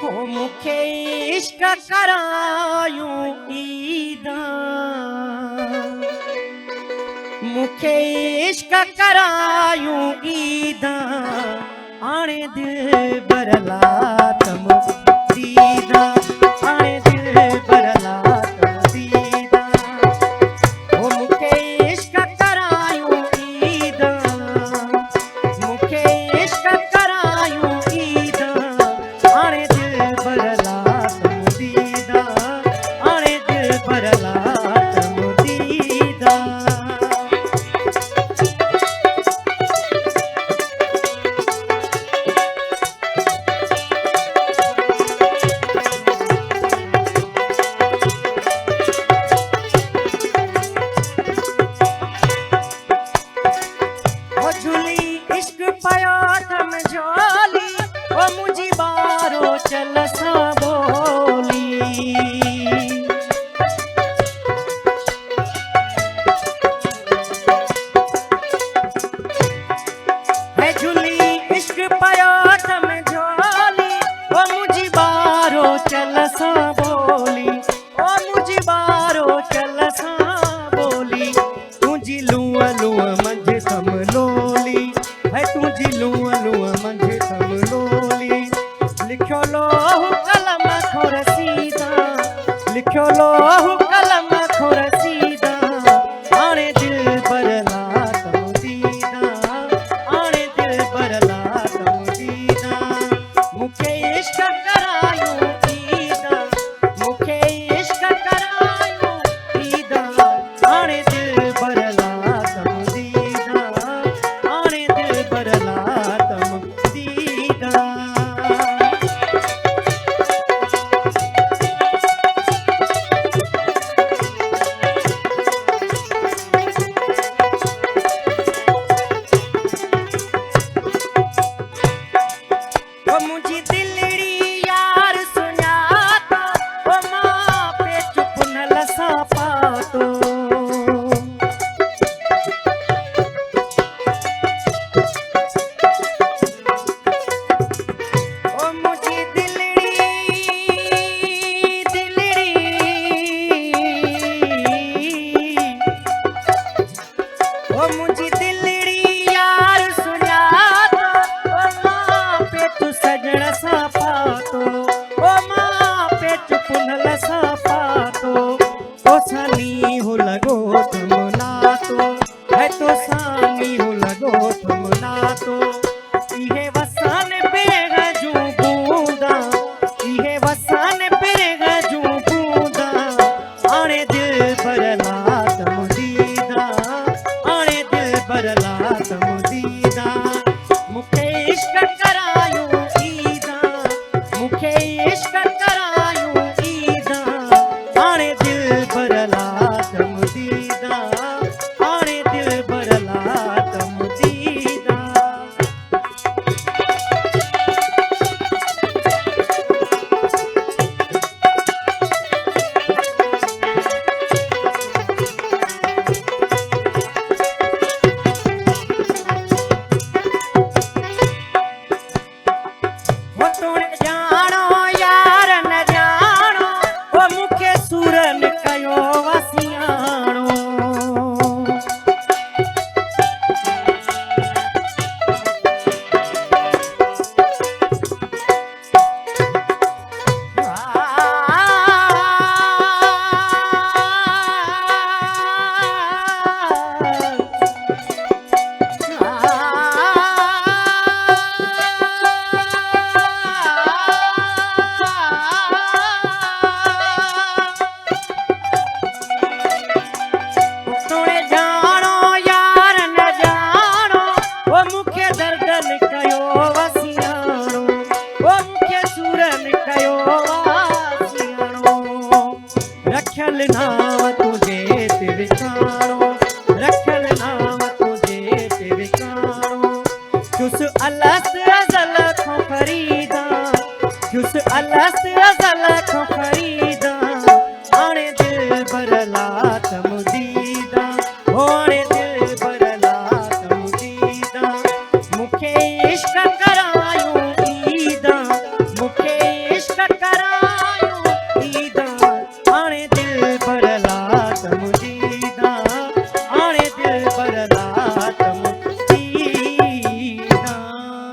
हो मुखे इश्क करायूं ईदा, मुखे इश्क करायूं ईदा, आने दिल बरला तम दीदा, आने दिल बरला तम दीदा। हो मुखे इश्क करायूं ईदा, मुखे इश्क करायूं ईदा, आने दिल बरला तम दीदा, आने दिल बरला तम दीदा। ओ झूली इश्क पयो थम झोली, ओ मुझी बारो चल सा बोली। है झूली इश्क पयो थम झोली, ओ मुझी बारो चल सा बोली, ओ मुझी बारो चल सा बोली। तुझी लूअ लूअ मंझ थम लोली, है तुझी लूअ लूअ मंझ थम लोली। लिखो लोहु कलम खोर सीधा, लिखो लोहु कलम खोर सीधा, आने दिल बरला तम दीदा, आने दिल बरला तम दीदा। मुखे इश्क करायूं ईदा, मुखे इश्क करायूं ईदा, आने दिल बरला तम दीदा, आने दिल बरला तम दीदा। ओ मुझी दिलड़ी यार सुञातो, ओ मां पे चुप न लसा पातो। ओ मुझी दिलड़ी दिलड़ी, ओ मुझी दिलड़ी यार सुञातो, ओ मां पे तू सजण सा पातो, ओ मां पे चुप न लसा पातो। तो सानी हो लगो तुम नातो, है तो सानी हो लगो तुम नातो। इहे वसान बेग जूं बूंदा, इहे वसान बेग जूं बूंदा, आने दिल बरला तम दीदा, आने दिल बरला तम दीदा। मुखे इश्क करायूं ईदा, मुखे इश्क करायूं ईदा, आने दिल बरला तम दीदा, आने दिल बरला तम दीदा। हो तोड़े जानो यार न जानो, ओ मुखे सूरन कयो वसियाणो। तोड़े जानो यार न जानो, ओ मुखे दर्दन कयो वसियाणो, ओ मुखे सूरन कयो वसियाणो। रखियल नाम तुझे ते विकाणो, रखियल नाम तुझे ते विकाणो। चुस अलस अज़ल खां फरीदा, चुस अलस अज़ल खां फरीदा, आने दिल बरला तम दीदा, हो आने दिल बरला तम दीदा। मुखे इश्क करायूं ईदा, मुखे